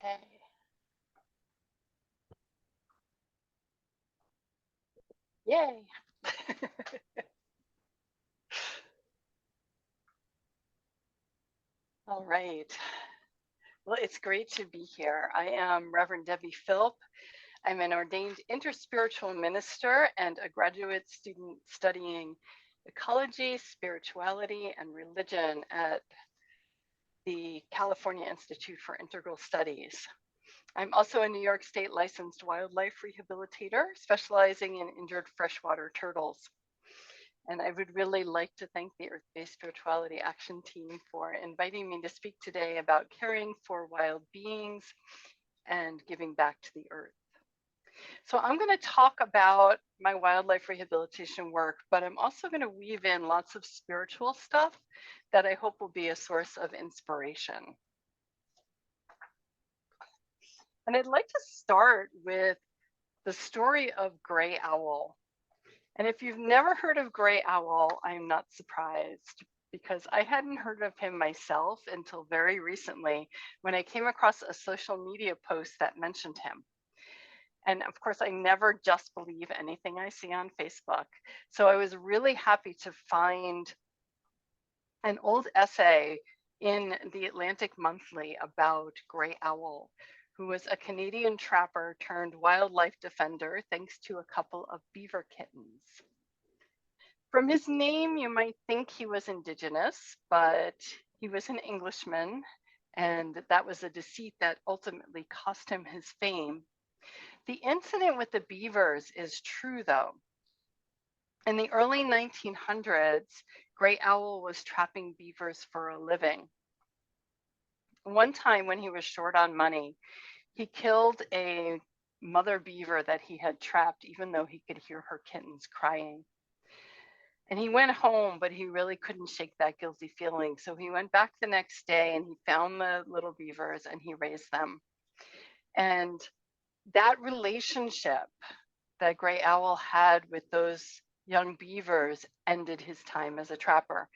Okay. Yay. All right. Well, it's great to be here. I am Reverend Debbie Philp. I'm an ordained interspiritual minister and a graduate student studying ecology, spirituality, and religion at the California Institute for Integral Studies. I'm also a New York State licensed wildlife rehabilitator specializing in injured freshwater turtles. And I would really like to thank the Earth-Based Spirituality Action Team for inviting me to speak today about caring for wild beings and giving back to the earth. So I'm going to talk about my wildlife rehabilitation work, but I'm also going to weave in lots of spiritual stuff that I hope will be a source of inspiration. And I'd like to start with the story of Gray Owl. And if you've never heard of Gray Owl, I'm not surprised because I hadn't heard of him myself until very recently when I came across a social media post that mentioned him. And of course, I never just believe anything I see on Facebook. So I was really happy to find an old essay in the Atlantic Monthly about Gray Owl, who was a Canadian trapper turned wildlife defender thanks to a couple of beaver kittens. From his name, you might think he was indigenous, but he was an Englishman, and that was a deceit that ultimately cost him his fame. The incident with the beavers is true, though. In the early 1900s, Gray Owl was trapping beavers for a living. One time when he was short on money, he killed a mother beaver that he had trapped, even though he could hear her kittens crying. And he went home, but he really couldn't shake that guilty feeling. So he went back the next day and he found the little beavers and he raised them. And that relationship that Gray Owl had with those young beavers ended his time as a trapper.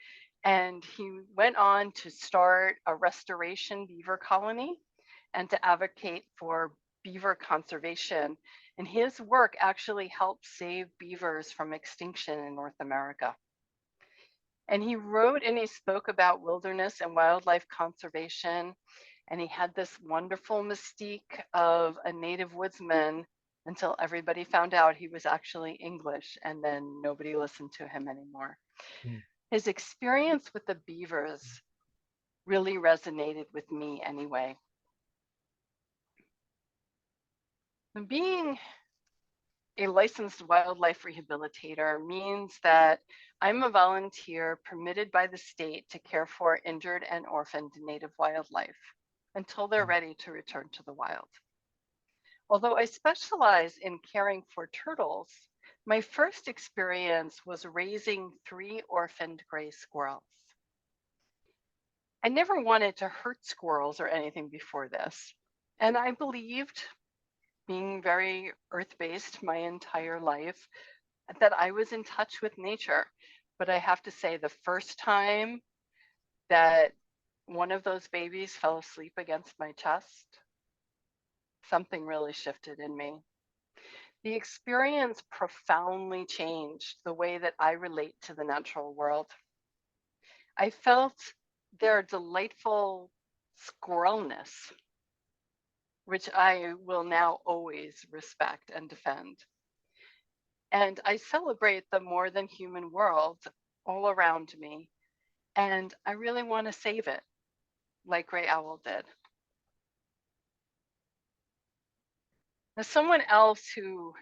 And he went on to start a restoration beaver colony and to advocate for beaver conservation. And his work actually helped save beavers from extinction in North America. And he wrote and he spoke about wilderness and wildlife conservation. And he had this wonderful mystique of a native woodsman until everybody found out he was actually English, and then nobody listened to him anymore. His experience with the beavers really resonated with me anyway. Being a licensed wildlife rehabilitator means that I'm a volunteer permitted by the state to care for injured and orphaned native wildlife until they're ready to return to the wild. Although I specialize in caring for turtles, my first experience was raising 3 orphaned gray squirrels. I never wanted to hurt squirrels or anything before this, and I believed, being very earth-based my entire life, that I was in touch with nature. But I have to say, the first time that one of those babies fell asleep against my chest, something really shifted in me. The experience profoundly changed the way that I relate to the natural world. I felt their delightful squirrelness, which I will now always respect and defend. And I celebrate the more than human world all around me. And I really want to save it, like Gray Owl did. Now, someone else who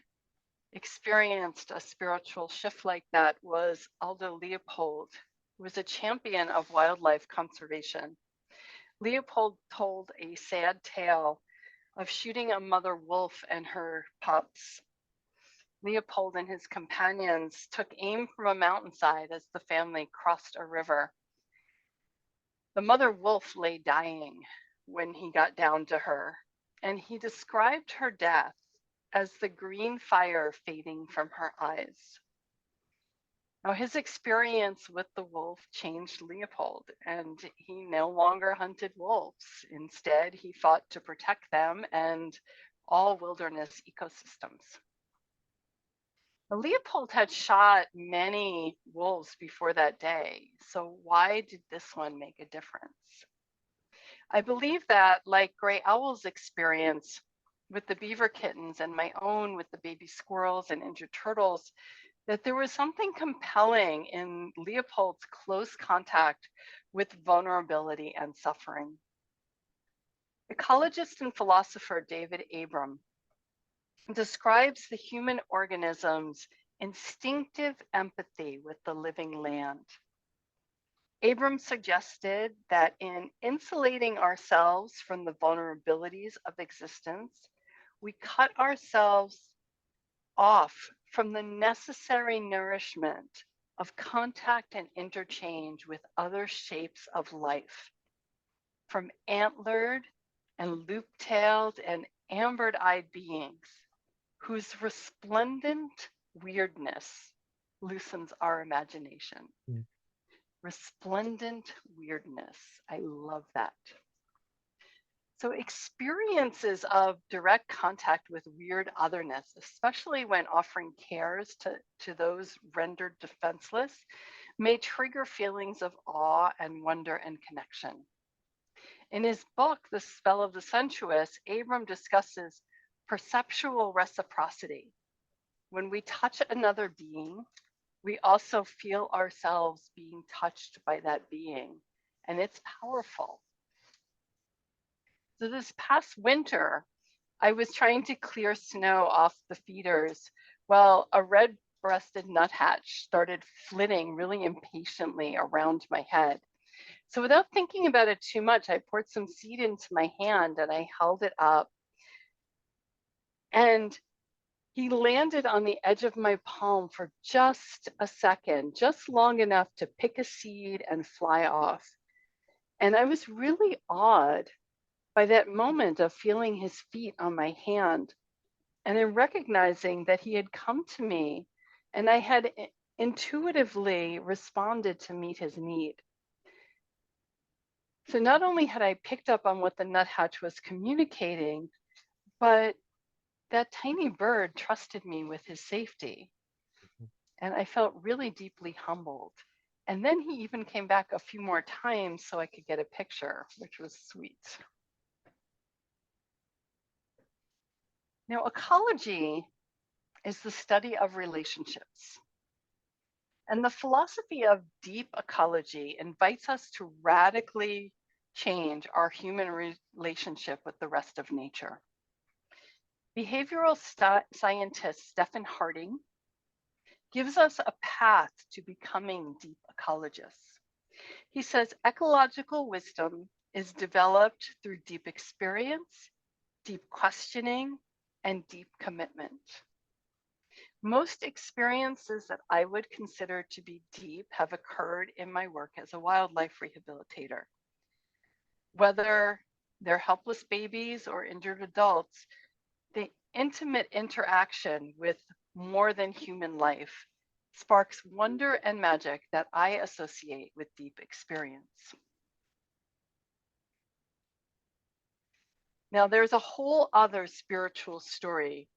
experienced a spiritual shift like that was Aldo Leopold, who was a champion of wildlife conservation. Leopold told a sad tale of shooting a mother wolf and her pups. Leopold and his companions took aim from a mountainside as the family crossed a river. The mother wolf lay dying when he got down to her, and he described her death as the green fire fading from her eyes. Now, his experience with the wolf changed Leopold, and he no longer hunted wolves. Instead, he fought to protect them and all wilderness ecosystems. Now, Leopold had shot many wolves before that day, so why did this one make a difference? I believe that, like Gray Owl's experience with the beaver kittens and my own with the baby squirrels and injured turtles, that there was something compelling in Leopold's close contact with vulnerability and suffering. Ecologist and philosopher David Abram describes the human organism's instinctive empathy with the living land. Abram suggested that in insulating ourselves from the vulnerabilities of existence, we cut ourselves off from the necessary nourishment of contact and interchange with other shapes of life, from antlered and loop-tailed and ambered-eyed beings whose resplendent weirdness loosens our imagination. Mm. Resplendent weirdness. I love that. So experiences of direct contact with weird otherness, especially when offering cares to those rendered defenseless, may trigger feelings of awe and wonder and connection. In his book, The Spell of the Sensuous, Abram discusses perceptual reciprocity. When we touch another being, we also feel ourselves being touched by that being, and it's powerful. So this past winter, I was trying to clear snow off the feeders while a red-breasted nuthatch started flitting really impatiently around my head. So without thinking about it too much, I poured some seed into my hand and I held it up. And he landed on the edge of my palm for just a second, just long enough to pick a seed and fly off. And I was really awed by that moment of feeling his feet on my hand and in recognizing that he had come to me and I had intuitively responded to meet his need. So not only had I picked up on what the nuthatch was communicating, but that tiny bird trusted me with his safety. And I felt really deeply humbled. And then he even came back a few more times so I could get a picture, which was sweet. Now, ecology is the study of relationships. And the philosophy of deep ecology invites us to radically change our human relationship with the rest of nature. Behavioral scientist Stephen Harding gives us a path to becoming deep ecologists. He says ecological wisdom is developed through deep experience, deep questioning, and deep commitment. Most experiences that I would consider to be deep have occurred in my work as a wildlife rehabilitator. Whether they're helpless babies or injured adults, the intimate interaction with more than human life sparks wonder and magic that I associate with deep experience. Now, there's a whole other spiritual story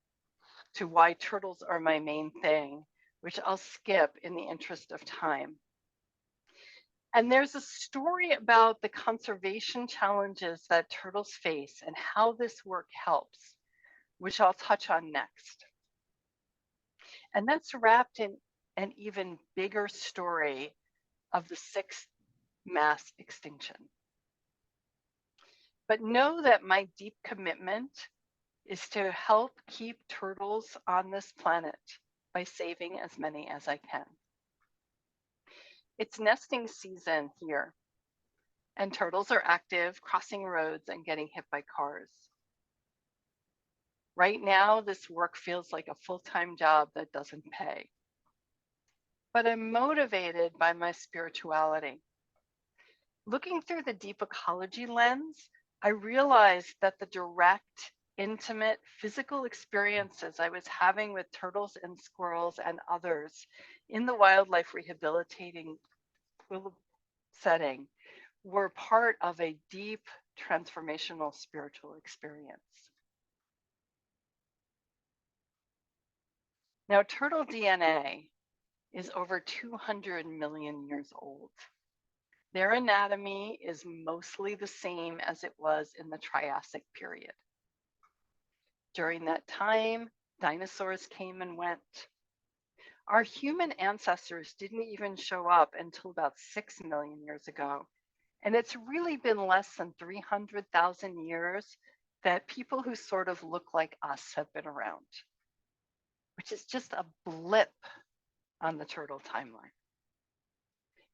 to why turtles are my main thing, which I'll skip in the interest of time. And there's a story about the conservation challenges that turtles face and how this work helps, which I'll touch on next. And that's wrapped in an even bigger story of the sixth mass extinction. But know that my deep commitment is to help keep turtles on this planet by saving as many as I can. It's nesting season here, and turtles are active, crossing roads and getting hit by cars. Right now, this work feels like a full-time job that doesn't pay. But I'm motivated by my spirituality. Looking through the deep ecology lens, I realized that the direct intimate physical experiences I was having with turtles and squirrels and others in the wildlife rehabilitating setting were part of a deep transformational spiritual experience. Now, turtle DNA is over 200 million years old. Their anatomy is mostly the same as it was in the Triassic period. During that time, dinosaurs came and went. Our human ancestors didn't even show up until about 6 million years ago. And it's really been less than 300,000 years that people who sort of look like us have been around, which is just a blip on the turtle timeline.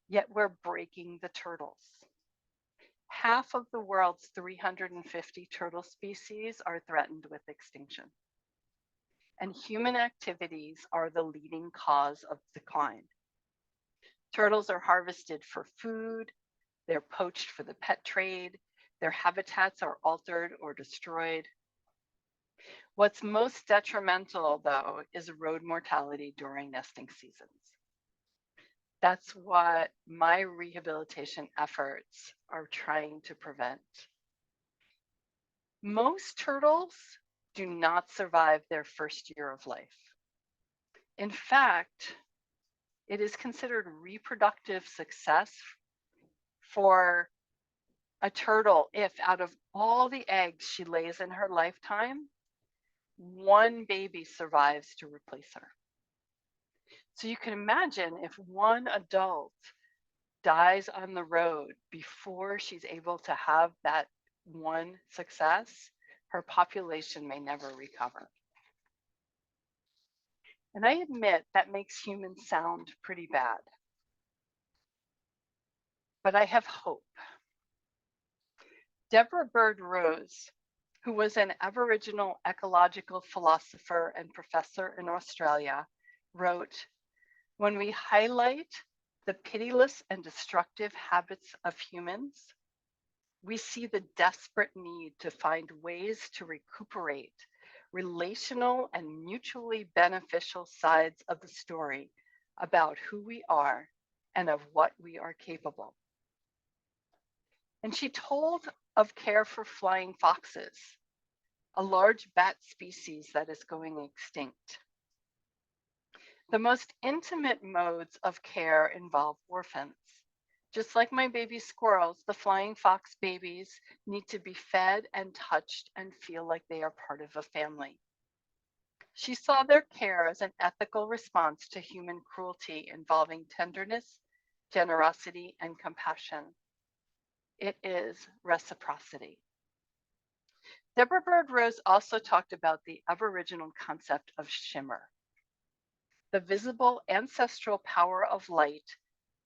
Yet we're breaking the turtles. Half of the world's 350 turtle species are threatened with extinction. And human activities are the leading cause of decline. Turtles are harvested for food, they're poached for the pet trade, their habitats are altered or destroyed. What's most detrimental, though, is road mortality during nesting seasons. That's what my rehabilitation efforts are trying to prevent. Most turtles do not survive their first year of life. In fact, it is considered reproductive success for a turtle if out of all the eggs she lays in her lifetime, one baby survives to replace her. So you can imagine if one adult dies on the road before she's able to have that one success, her population may never recover. And I admit that makes humans sound pretty bad. But I have hope. Deborah Bird Rose, who was an Aboriginal ecological philosopher and professor in Australia, wrote, "When we highlight the pitiless and destructive habits of humans, we see the desperate need to find ways to recuperate relational and mutually beneficial sides of the story about who we are and of what we are capable." And she told of care for flying foxes, a large bat species that is going extinct. The most intimate modes of care involve orphans. Just like my baby squirrels, the flying fox babies need to be fed and touched and feel like they are part of a family. She saw their care as an ethical response to human cruelty involving tenderness, generosity, and compassion. It is reciprocity. Deborah Bird Rose also talked about the Aboriginal concept of shimmer, the visible ancestral power of life,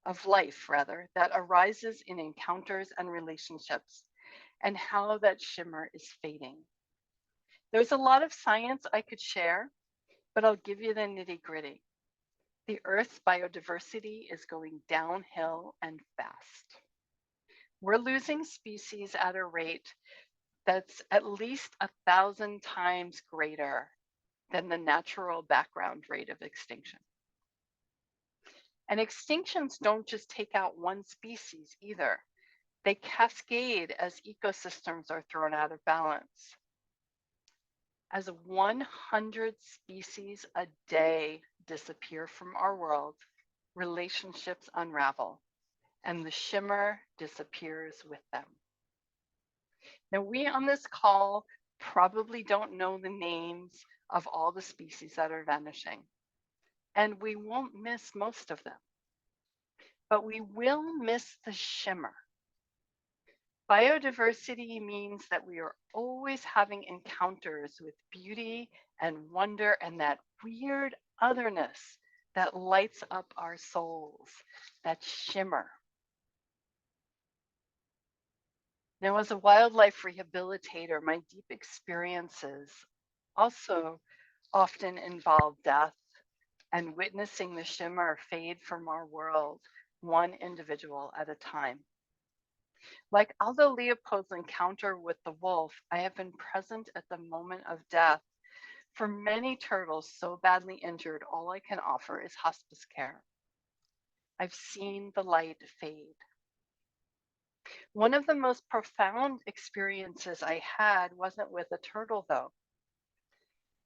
that arises in encounters and relationships, and how that shimmer is fading. There's a lot of science I could share, but I'll give you the nitty-gritty. The Earth's biodiversity is going downhill and fast. We're losing species at a rate that's at least 1,000 times greater than the natural background rate of extinction. And extinctions don't just take out one species either. They cascade as ecosystems are thrown out of balance. As 100 species a day disappear from our world, relationships unravel, and the shimmer disappears with them. Now, we on this call probably don't know the names of all the species that are vanishing, and we won't miss most of them, but we will miss the shimmer. Biodiversity means that we are always having encounters with beauty and wonder and that weird otherness that lights up our souls, that shimmer. Now, as a wildlife rehabilitator, my deep experiences also often involve death and witnessing the shimmer fade from our world, one individual at a time. Like Aldo Leopold's encounter with the wolf, I have been present at the moment of death. For many turtles so badly injured, all I can offer is hospice care. I've seen the light fade. One of the most profound experiences I had wasn't with a turtle, though.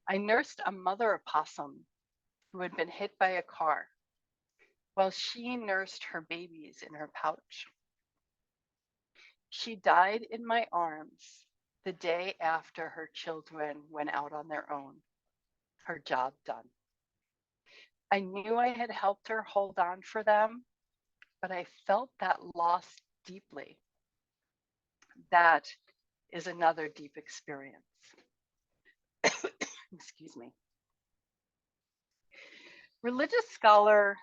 I nursed a mother opossum who had been hit by a car while she nursed her babies in her pouch. She died in my arms the day after her children went out on their own, her job done. I knew I had helped her hold on for them, but I felt that loss deeply. That is another deep experience. Excuse me. Religious scholar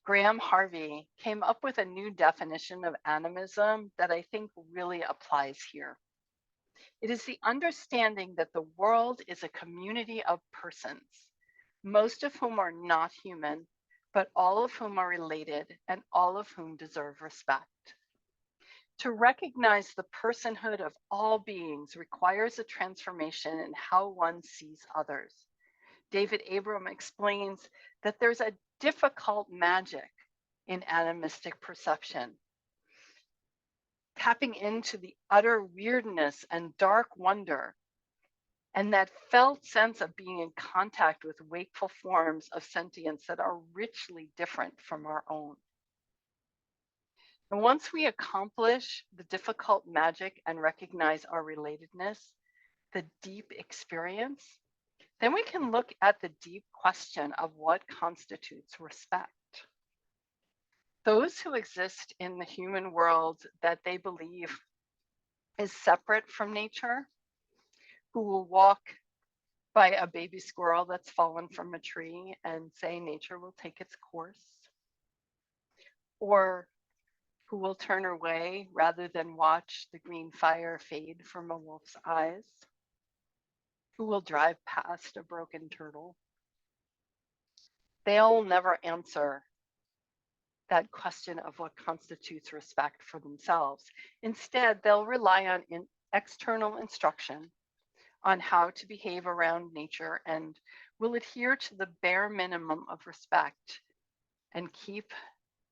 Graham Harvey came up with a new definition of animism that I think really applies here. It is the understanding that the world is a community of persons, most of whom are not human, but all of whom are related and all of whom deserve respect. To recognize the personhood of all beings requires a transformation in how one sees others. David Abram explains that there's a difficult magic in animistic perception, tapping into the utter weirdness and dark wonder, and that felt sense of being in contact with wakeful forms of sentience that are richly different from our own. And once we accomplish the difficult magic and recognize our relatedness, the deep experience, then we can look at the deep question of what constitutes respect. Those who exist in the human world that they believe is separate from nature, who will walk by a baby squirrel that's fallen from a tree and say nature will take its course, or who will turn away rather than watch the green fire fade from a wolf's eyes, who will drive past a broken turtle. They'll never answer that question of what constitutes respect for themselves. Instead, they'll rely on external instruction on how to behave around nature and will adhere to the bare minimum of respect and keep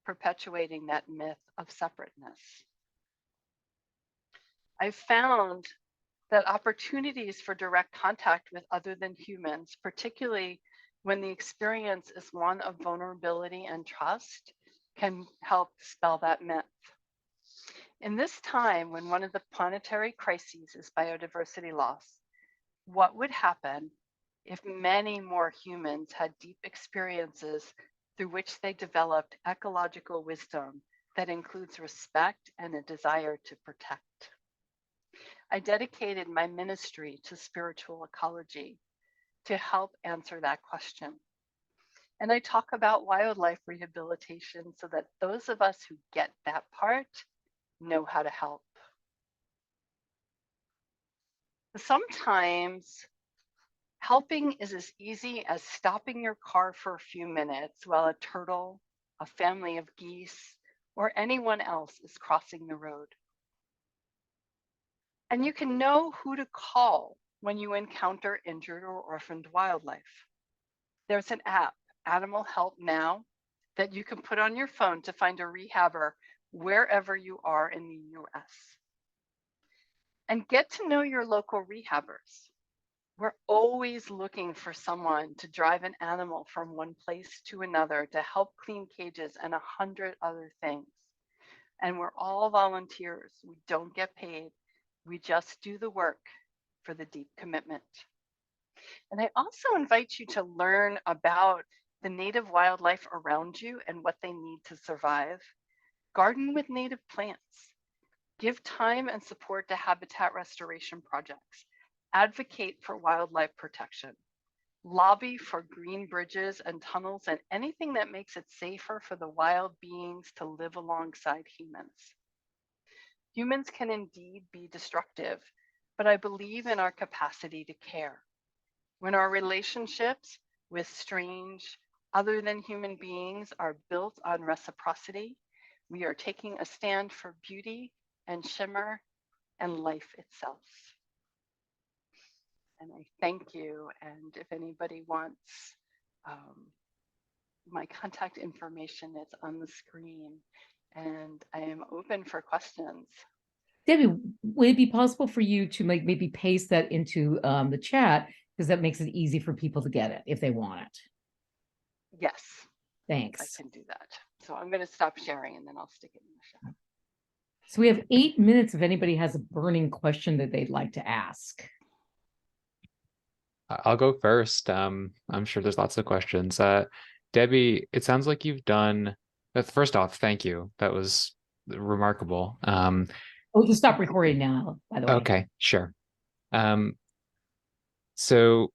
perpetuating that myth of separateness. I've found that opportunities for direct contact with other than humans, particularly when the experience is one of vulnerability and trust, can help dispel that myth. In this time, when one of the planetary crises is biodiversity loss, what would happen if many more humans had deep experiences through which they developed ecological wisdom that includes respect and a desire to protect? I dedicated my ministry to spiritual ecology to help answer that question. And I talk about wildlife rehabilitation so that those of us who get that part know how to help. Sometimes helping is as easy as stopping your car for a few minutes while a turtle, a family of geese, or anyone else is crossing the road. And you can know who to call when you encounter injured or orphaned wildlife. There's an app, Animal Help Now, that you can put on your phone to find a rehabber wherever you are in the US. And get to know your local rehabbers. We're always looking for someone to drive an animal from one place to another to help clean cages and 100 other things. And we're all volunteers. We don't get paid. We just do the work for the deep commitment. And I also invite you to learn about the native wildlife around you and what they need to survive. Garden with native plants. Give time and support to habitat restoration projects. Advocate for wildlife protection. Lobby for green bridges and tunnels and anything that makes it safer for the wild beings to live alongside humans. Humans can indeed be destructive, but I believe in our capacity to care. When our relationships with strange, other than human beings are built on reciprocity, we are taking a stand for beauty and shimmer and life itself. And I thank you. And if anybody wants, my contact information is on the screen, and I am open for questions. Debbie, would it be possible for you to maybe paste that into the chat, because that makes it easy for people to get it if they want it? Yes. Thanks. I can do that. So I'm going to stop sharing and then I'll stick it in the chat. So we have 8 minutes if anybody has a burning question that they'd like to ask. I'll go first. I'm sure there's lots of questions. Debbie, it sounds like you've done, first off, thank you. That was remarkable. We can stop recording now, by the way. Okay, sure. So